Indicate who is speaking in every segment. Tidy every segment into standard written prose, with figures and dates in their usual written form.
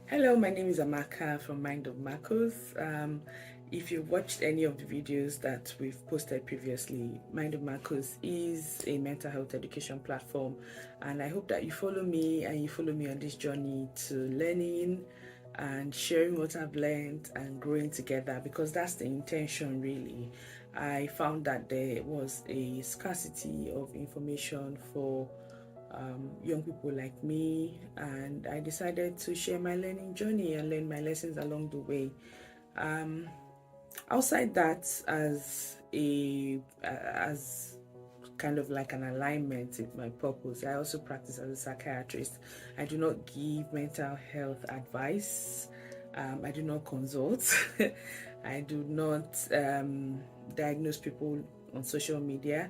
Speaker 1: Hello, my name is Amaka from Mind of Makus. If you've watched any of the videos that we've posted previously, Mind of Makus is a mental health education platform, and I hope that you follow me and you follow me on this journey to learning and sharing what I've learned and growing together, because that's the intention really. I found that there was a scarcity of information for young people like me, and I decided to share my learning journey and learn my lessons along the way. Outside that, as kind of like an alignment with my purpose, I also practice as a psychiatrist. I do not give mental health advice. I do not consult. I do not diagnose people on social media.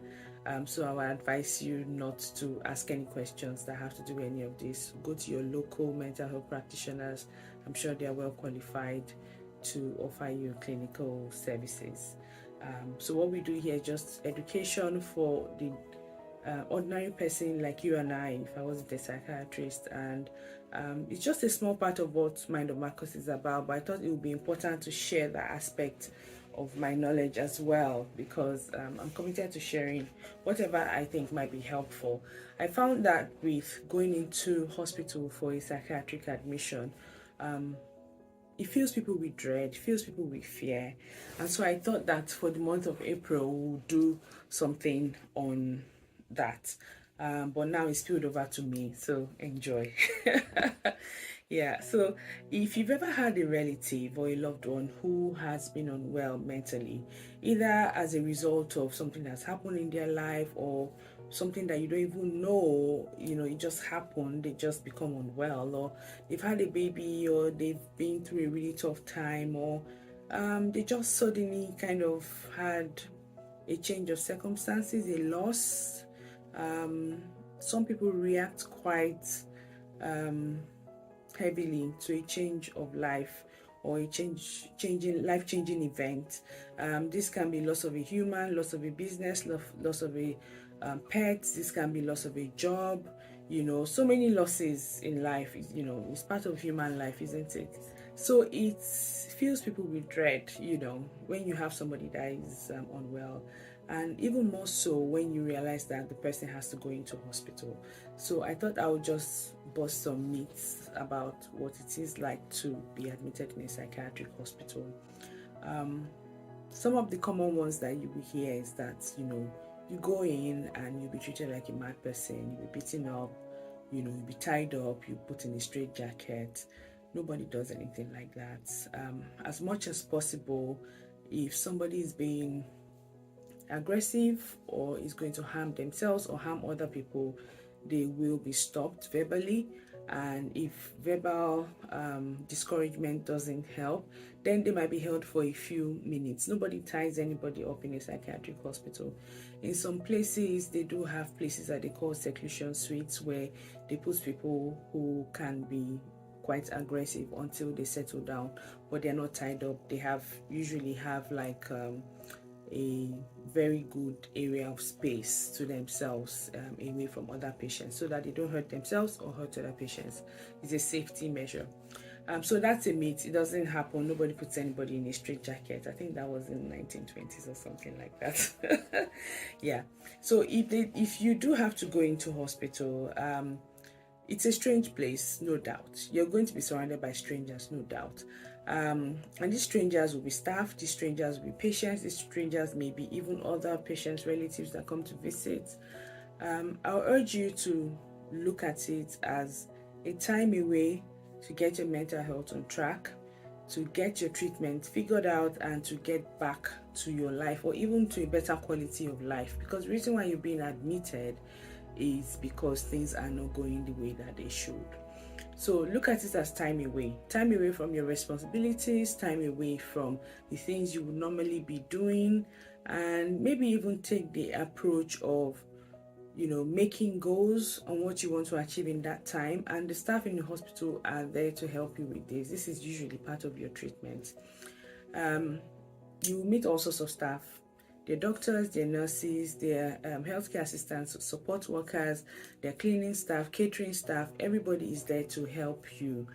Speaker 1: So I would advise you not to ask any questions that have to do with any of this. Go to your local mental health practitioners. I'm sure they are well qualified to offer you clinical services. So what we do here is just education for the ordinary person like you and I, if I wasn't a psychiatrist, and it's just a small part of what Mind of Makus is about, but I thought it would be important to share that aspect of my knowledge as well, because I'm committed to sharing whatever I think might be helpful. I found that with going into hospital for a psychiatric admission, it fills people with dread, fills people with fear, and so I thought that for the month of April we'll do something on that. But now it's spilled over to me, so enjoy. Yeah, so if you've ever had a relative or a loved one who has been unwell mentally, either as a result of something that's happened in their life or something that you don't even know, it just happened, they just become unwell, or they've had a baby, or they've been through a really tough time, or they just suddenly kind of had a change of circumstances, a loss. Some people react quite heavily to a change of life or a life-changing event. This can be loss of a human, loss of a business, loss of a pet. This can be loss of a job. So many losses in life. It's part of human life, isn't it? So it fills people with dread, when you have somebody that is unwell, and even more so when you realize that the person has to go into hospital. So I thought I would just bust some myths about what it is like to be admitted in a psychiatric hospital. Some of the common ones that you will hear is that, you go in and you'll be treated like a mad person, you'll be beaten up, you'll be tied up, you put in a straitjacket. Nobody does anything like that. As much as possible, if somebody is being aggressive or is going to harm themselves or harm other people, they will be stopped verbally. And if verbal discouragement doesn't help, then they might be held for a few minutes. Nobody ties anybody up in a psychiatric hospital. In some places, they do have places that they call seclusion suites, where they put people who can be quite aggressive until they settle down, but they're not tied up. They usually have like a very good area of space to themselves, away from other patients, so that they don't hurt themselves or hurt other patients. It's a safety measure. So that's a myth. It doesn't happen. Nobody puts anybody in a straitjacket. I think that was in the 1920s or something like that. Yeah. So if you do have to go into hospital, it's a strange place, no doubt. You're going to be surrounded by strangers, no doubt. And these strangers will be staff, these strangers will be patients, these strangers may be even other patients' relatives that come to visit. I'll urge you to look at it as a time away to get your mental health on track, to get your treatment figured out, and to get back to your life, or even to a better quality of life. Because the reason why you're being admitted is because things are not going the way that they should. So look at it as time away from your responsibilities, time away from the things you would normally be doing, and maybe even take the approach of making goals on what you want to achieve in that time, and the staff in the hospital are there to help you with this. This is usually part of your treatment. You will meet all sorts of staff. their doctors, their nurses, their healthcare assistants, support workers, their cleaning staff, catering staff. Everybody is there to help you.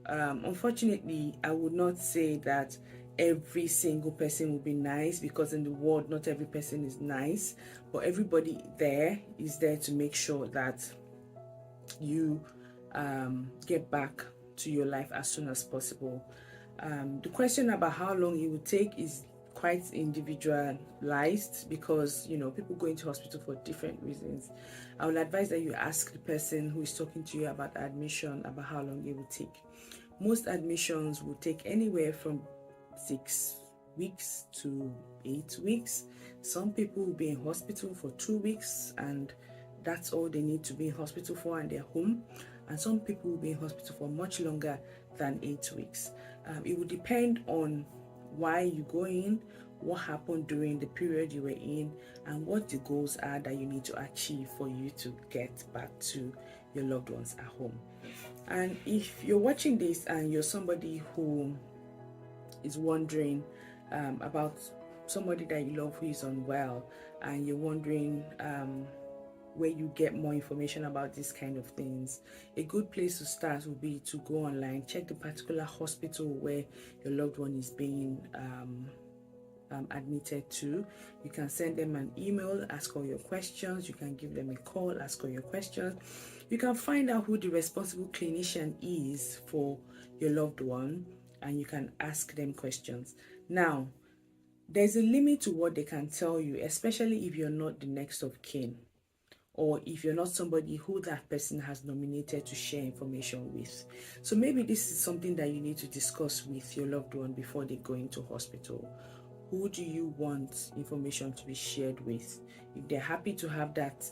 Speaker 1: Unfortunately, I would not say that every single person will be nice, because in the world not every person is nice, but everybody there is there to make sure that you get back to your life as soon as possible. The question about how long it would take is quite individualized, because people go into hospital for different reasons. I would advise that you ask the person who is talking to you about admission about how long it will take. Most admissions will take anywhere from 6 weeks to 8 weeks. Some people will be in hospital for 2 weeks and that's all they need to be in hospital for, and they're home. And some people will be in hospital for much longer than 8 weeks. It will depend on why you go in, what happened during the period you were in, and what the goals are that you need to achieve for you to get back to your loved ones at home. And if you're watching this and you're somebody who is wondering about somebody that you love who is unwell, and you're wondering where you get more information about these kind of things, a good place to start would be to go online, check the particular hospital where your loved one is being admitted to. You can send them an email, ask all your questions. You can give them a call, ask all your questions. You can find out who the responsible clinician is for your loved one, and you can ask them questions. Now, there's a limit to what they can tell you, especially if you're not the next of kin, or if you're not somebody who that person has nominated to share information with. So maybe this is something that you need to discuss with your loved one before they go into hospital. Who do you want information to be shared with? If they're happy to have that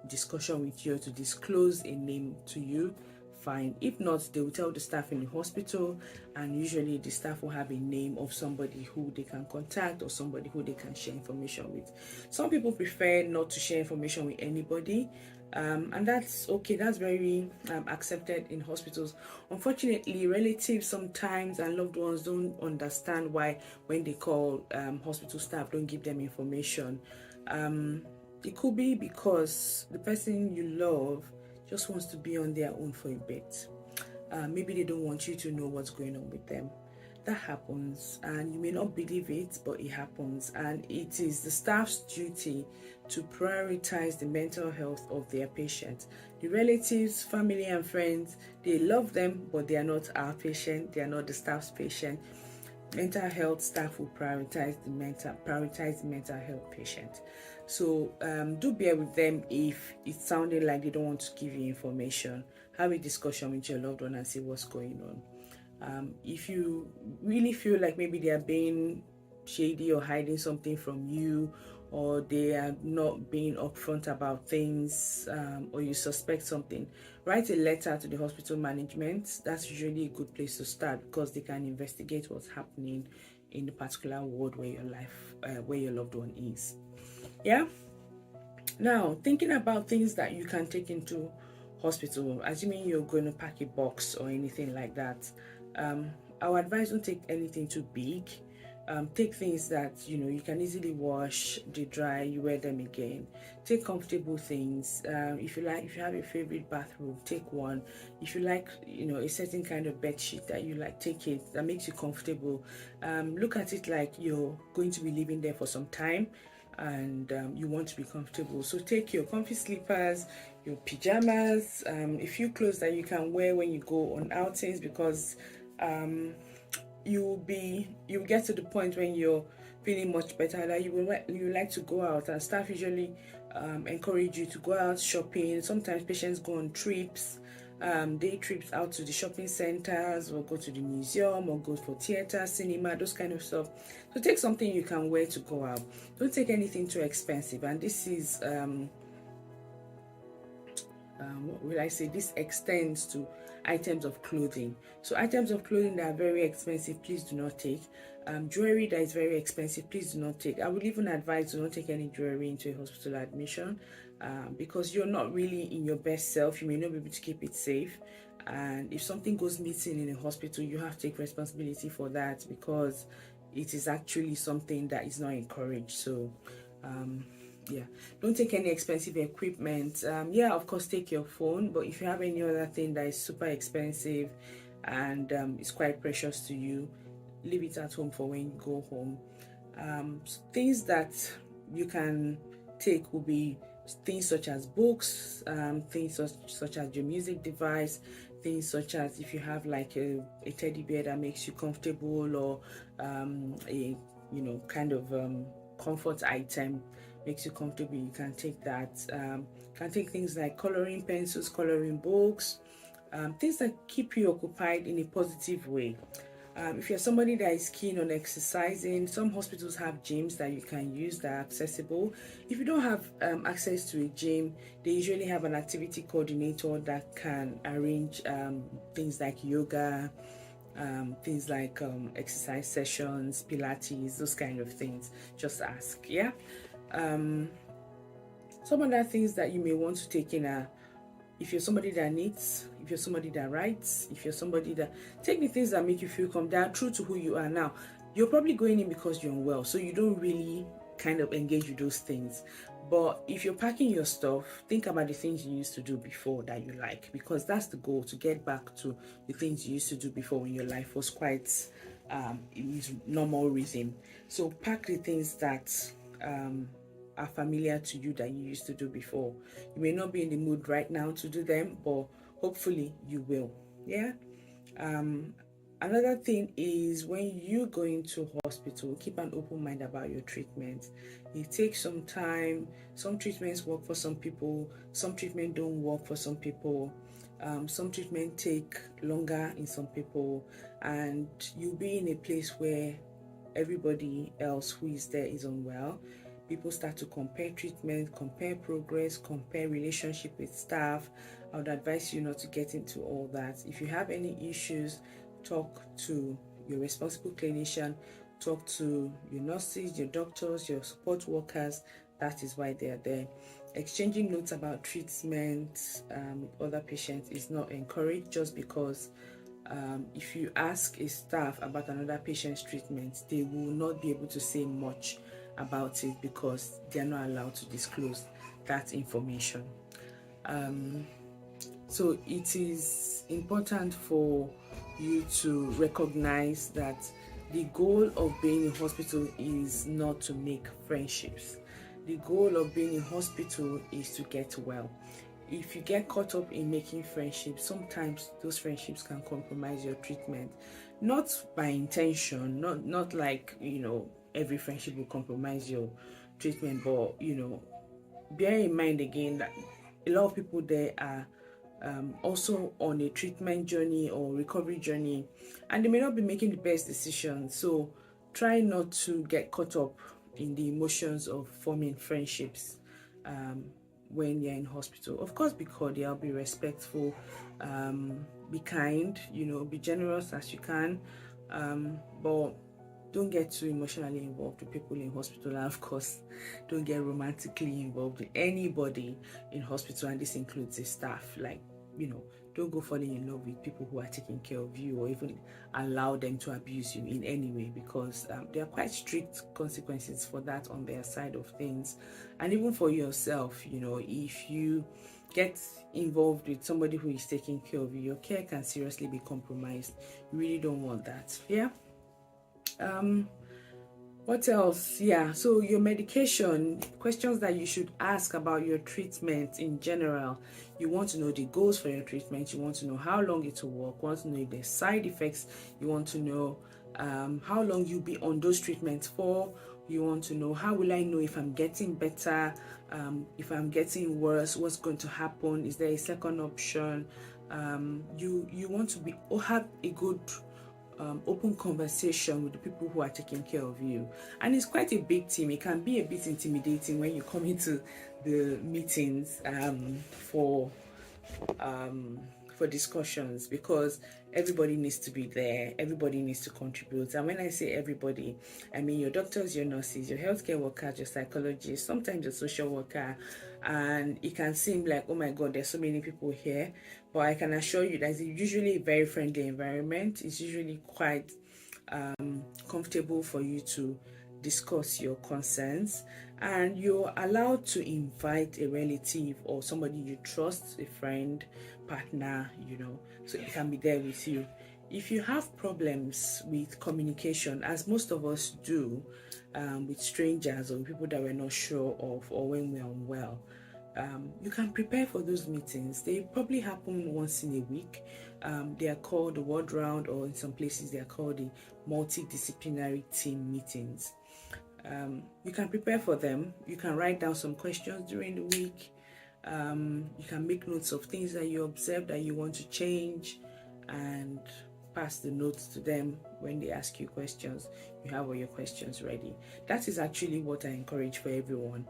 Speaker 1: discussion with you, to disclose a name to you, fine. If not, they will tell the staff in the hospital, and usually the staff will have a name of somebody who they can contact or somebody who they can share information with. Some people prefer not to share information with anybody, and that's okay. That's very accepted in hospitals. Unfortunately, relatives sometimes and loved ones don't understand why when they call hospital staff don't give them information. It could be because the person you love just wants to be on their own for a bit. Maybe they don't want you to know what's going on with them. That happens, and you may not believe it, but it happens. And it is the staff's duty to prioritize the mental health of their patient. The relatives, family and friends, they love them, but they are not our patient. They are not the staff's patient. Mental health staff will prioritize the mental health patient. So do bear with them if it's sounding like they don't want to give you information. Have a discussion with your loved one and see what's going on. If you really feel like maybe they are being shady or hiding something from you, or they are not being upfront about things, or you suspect something, write a letter to the hospital management. That's usually a good place to start, because they can investigate what's happening in the particular ward where your loved one is. Yeah. Now, thinking about things that you can take into hospital, assuming you're going to pack a box or anything like that, I would advise don't take anything too big. Take things that you can easily wash, they dry, you wear them again. Take comfortable things. If you have a favorite bathrobe, take one. If you like a certain kind of bed sheet that you like, take it. That makes you comfortable. Look at it like you're going to be living there for some time, and you want to be comfortable. So take your comfy slippers, your pajamas, a few clothes that you can wear when you go on outings, because you'll get to the point when you're feeling much better that you like to go out, and staff usually encourage you to go out shopping. Sometimes patients go on trips, day trips out to the shopping centers, or go to the museum, or go for theater, cinema, those kind of stuff. So take something you can wear to go out. Don't take anything too expensive. And this is what will I say, this extends to items of clothing. So items of clothing that are very expensive, please do not take. Jewelry that is very expensive, please do not take. I would even advise do not take any jewelry into a hospital admission, because you're not really in your best self. You may not be able to keep it safe, and if something goes missing in a hospital, you have to take responsibility for that, because it is actually something that is not encouraged. So Yeah, don't take any expensive equipment. Yeah, of course, take your phone, but if you have any other thing that is super expensive and it's quite precious to you, leave it at home for when you go home. Things that you can take will be things such as books, things such as your music device, things such as if you have like a teddy bear that makes you comfortable, or a kind of comfort item makes you comfortable, you can take that. Can take things like coloring pencils, coloring books, things that keep you occupied in a positive way. If you're somebody that is keen on exercising, some hospitals have gyms that you can use that are accessible. If you don't have access to a gym, they usually have an activity coordinator that can arrange things like yoga, things like exercise sessions, Pilates, those kind of things. Just ask, yeah. Some other things that you may want to take in are, if you're somebody that knits, if you're somebody that writes, if you're somebody that take the things that make you feel calm, that are true to who you are. Now, you're probably going in because you're unwell, so you don't really kind of engage with those things. But if you're packing your stuff, think about the things you used to do before that you like, because that's the goal, to get back to the things you used to do before when your life was quite in normal rhythm. So pack the things that are familiar to you that you used to do before. You may not be in the mood right now to do them, but hopefully you will. Yeah. Another thing is, when you go into hospital, keep an open mind about your treatment. It takes some time. Some treatments work for some people, some treatment don't work for some people. Some treatment take longer in some people, and you'll be in a place where everybody else who is there is unwell. People start to compare treatment, compare progress, compare relationship with staff. I would advise you not to get into all that. If you have any issues, talk to your responsible clinician, talk to your nurses, your doctors, your support workers. That is why they are there. Exchanging notes about treatment with other patients is not encouraged, just because if you ask a staff about another patient's treatment, they will not be able to say much about it because they are not allowed to disclose that information. So it is important for you to recognize that the goal of being in hospital is not to make friendships. The goal of being in hospital is to get well. If you get caught up in making friendships, sometimes those friendships can compromise your treatment. Not by intention, not like, every friendship will compromise your treatment, but, bear in mind again that a lot of people there are also on a treatment journey or recovery journey, and they may not be making the best decisions. So try not to get caught up in the emotions of forming friendships when you're in hospital. Of course, be cordial, be respectful, be kind, be generous as you can, but don't get too emotionally involved with people in hospital. And of course, don't get romantically involved with anybody in hospital, and this includes the staff. Like, don't go falling in love with people who are taking care of you, or even allow them to abuse you in any way, because there are quite strict consequences for that on their side of things. And even for yourself, if you get involved with somebody who is taking care of you, your care can seriously be compromised. You really don't want that. Yeah. What else? Yeah, so your medication, questions that you should ask about your treatment in general. You want to know the goals for your treatment. You want to know how long it will work. You want to know if there's side effects. You want to know how long you'll be on those treatments for. You want to know, how will I know if I'm getting better, if I'm getting worse, what's going to happen, is there a second option? You want to have a good open conversation with the people who are taking care of you. And it's quite a big team. It can be a bit intimidating when you come into the meetings for discussions, because everybody needs to be there, everybody needs to contribute. And when I say everybody, I mean your doctors, your nurses, your healthcare workers, your psychologists, sometimes your social worker. And it can seem like, oh my god, there's so many people here, but I can assure you that it's usually a very friendly environment. It's usually quite comfortable for you to discuss your concerns, and you're allowed to invite a relative or somebody you trust, a friend, partner, so it can be there with you. If you have problems with communication, as most of us do, with strangers or people that we're not sure of, or when we're unwell, you can prepare for those meetings. They probably happen once in a week. They are called the ward round, or in some places they are called the multidisciplinary team meetings. You can prepare for them. You can write down some questions during the week. You can make notes of things that you observe that you want to change, and pass the notes to them when they ask you questions. You have all your questions ready. That is actually what I encourage for everyone.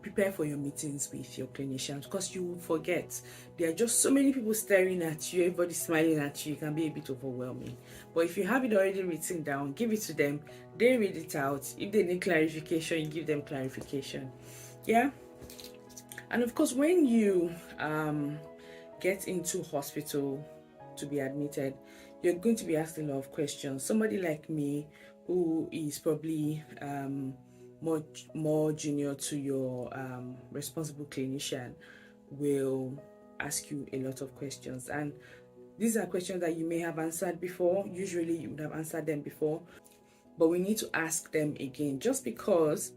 Speaker 1: Prepare for your meetings with your clinicians, because you will forget. There are just so many people staring at you, everybody smiling at you. It can be a bit overwhelming. But if you have it already written down, give it to them. They read it out. If they need clarification, you give them clarification. Yeah. And of course, when you get into hospital to be admitted, you're going to be asked a lot of questions. Somebody like me, who is probably more junior to your responsible clinician, will ask you a lot of questions, and these are questions that you may have answered before. Usually you would have answered them before, but we need to ask them again, just because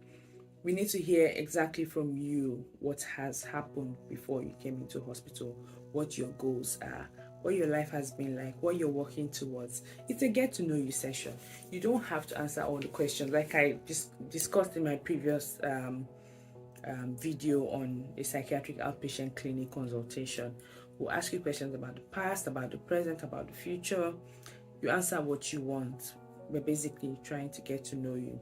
Speaker 1: we need to hear exactly from you what has happened before you came into hospital, what your goals are, what your life has been like, what you're working towards. It's a get to know you session. You don't have to answer all the questions, like I just discussed in my previous video on a psychiatric outpatient clinic consultation. We'll ask you questions about the past, about the present, about the future. You answer what you want. We're basically trying to get to know you.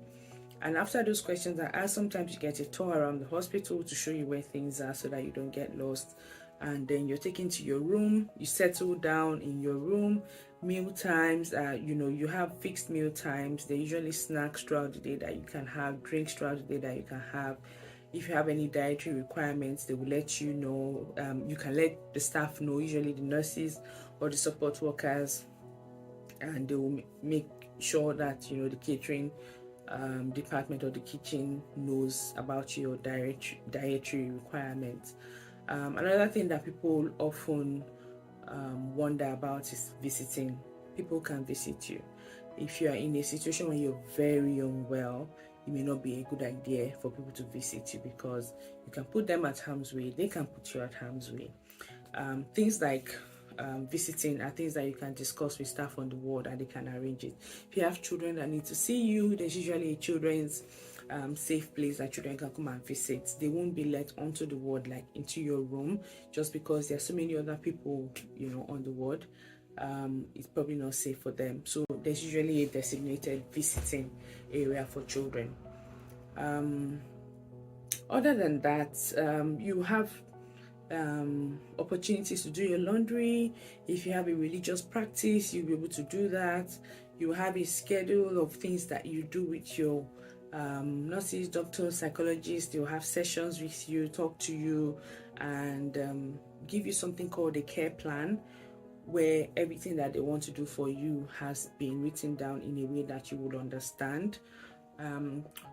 Speaker 1: And after those questions are asked, sometimes you get a tour around the hospital to show you where things are so that you don't get lost. And then you're taken to your room. You settle down in your room. Meal times, you have fixed meal times. There are usually snacks throughout the day that you can have, drinks throughout the day that you can have. If you have any dietary requirements, they will let you know. You can let the staff know, usually the nurses or the support workers, and they will make sure that the catering department or the kitchen knows about your dietary requirements. Another thing that people often wonder about is visiting. People can visit you. If you are in a situation where you're very unwell, it may not be a good idea for people to visit you, because you can put them at harm's way, they can put you at harm's way. Things like visiting are things that you can discuss with staff on the ward, and they can arrange it. If you have children that need to see you, there's usually a children's safe place that children can come and visit. They won't be let onto the ward, like into your room, just because there are so many other people on the ward. It's probably not safe for them, so there's usually a designated visiting area for children. Other than that, you have opportunities to do your laundry. If you have a religious practice, you'll be able to do that. You have a schedule of things that you do with your nurses, doctors, psychologists. They'll have sessions with you, talk to you, and give you something called a care plan, where everything that they want to do for you has been written down in a way that you would understand.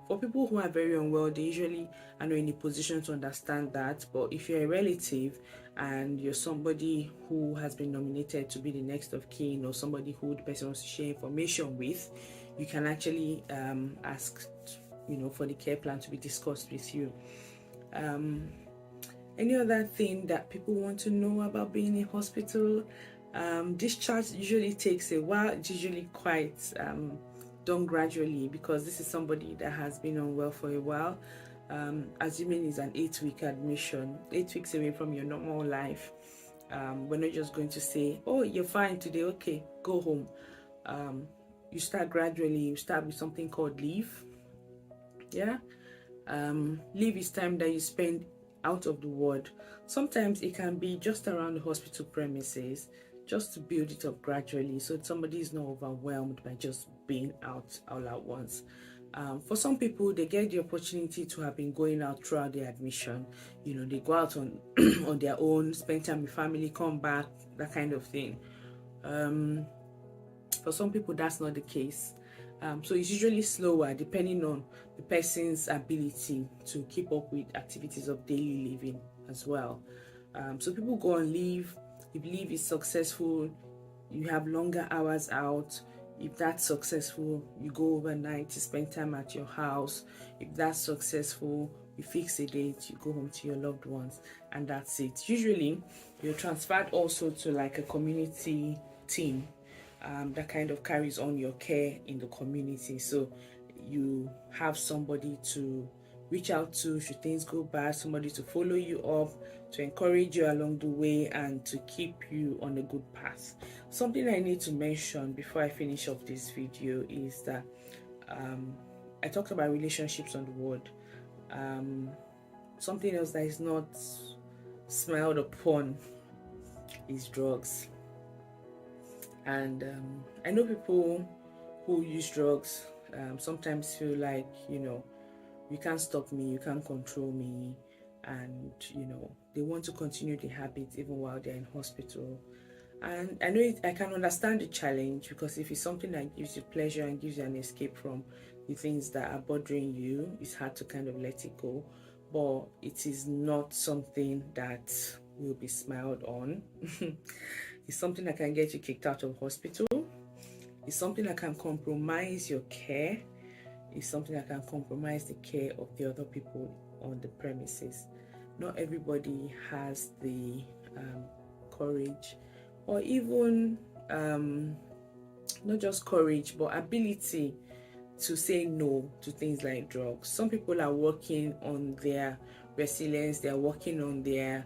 Speaker 1: For people who are very unwell, they usually are not in a position to understand that. But if you're a relative and you're somebody who has been nominated to be the next of kin, or somebody who the person wants to share information with, you can actually ask, for the care plan to be discussed with you. Any other thing that people want to know about being in hospital? Discharge usually takes a while. It's usually quite done gradually, because this is somebody that has been unwell for a while. Assuming it's an 8-week admission, 8 weeks away from your normal life. We're not just going to say, oh, you're fine today, okay, go home. You start gradually. You start with something called leave. Leave is time that you spend out of the ward. Sometimes it can be just around the hospital premises, just to build it up gradually, so somebody is not overwhelmed by just being out all at once. For some people, they get the opportunity to have been going out throughout their admission. They go out on on their own, spend time with family, come back, that kind of thing. For some people, that's not the case. So it's usually slower depending on the person's ability to keep up with activities of daily living as well. So people go on leave. If leave is successful, you have longer hours out. If that's successful, you go overnight to spend time at your house. If that's successful, you fix a date, you go home to your loved ones, and that's it. Usually you're transferred also to like a community team that kind of carries on your care in the community. So you have somebody to reach out to should things go bad, somebody to follow you up, to encourage you along the way, and to keep you on a good path. Something I need to mention before I finish off this video is that I talked about relationships on the ward. Something else that is not smiled upon is drugs. And I know people who use drugs sometimes feel like, you can't stop me, you can't control me, and they want to continue the habit even while they're in hospital. And I know I can understand the challenge, because if it's something that gives you pleasure and gives you an escape from the things that are bothering you, it's hard to kind of let it go. But it is not something that will be smiled on. It's something that can get you kicked out of hospital. It's something that can compromise your care. It's something that can compromise the care of the other people on the premises. Not everybody has the courage, or even not just courage, but ability to say no to things like drugs. Some people are working on their resilience, they're working on their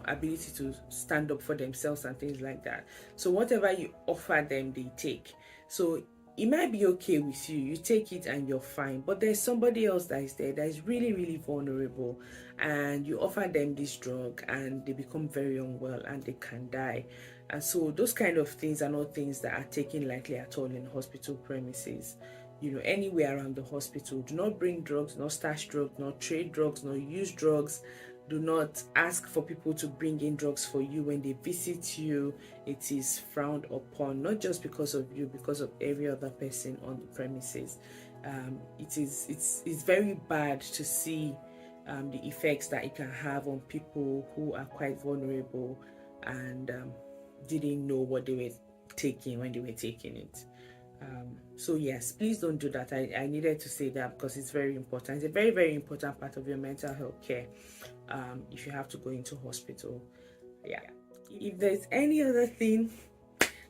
Speaker 1: ability to stand up for themselves and things like that. So whatever you offer them, they take. So it might be okay with you, you take it and you're fine, but there's somebody else that is there that is really, really vulnerable, and you offer them this drug and they become very unwell and they can die. And so those kind of things are not things that are taken lightly at all in hospital premises. Anywhere around the hospital, do not bring drugs, do not stash drugs, do not trade drugs, do not use drugs. Do not ask for people to bring in drugs for you when they visit you. It is frowned upon, not just because of you, because of every other person on the premises. It's very bad to see the effects that it can have on people who are quite vulnerable and didn't know what they were taking when they were taking it. So yes, please don't do that. I needed to say that because it's very important. It's a very, very important part of your mental health care if you have to go into hospital. Yeah. If there's any other thing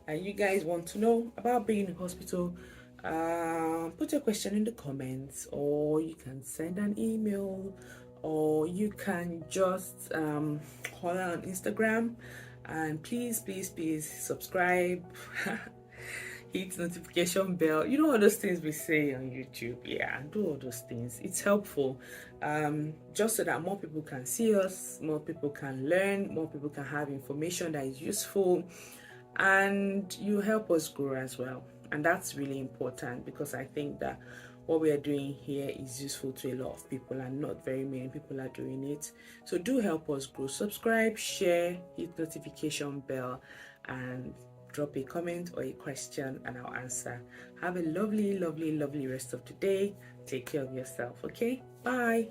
Speaker 1: that you guys want to know about being in hospital, put your question in the comments, or you can send an email, or you can just holler on Instagram. And please subscribe. Hit notification bell, all those things we say on YouTube. Yeah, do all those things. It's helpful, just so that more people can see us, more people can learn, more people can have information that is useful, and you help us grow as well. And that's really important, because I think that what we are doing here is useful to a lot of people, and not very many people are doing it. So do help us grow. Subscribe, share, hit notification bell, and drop a comment or a question and I'll answer. Have a lovely rest of the day. Take care of yourself. Okay, bye.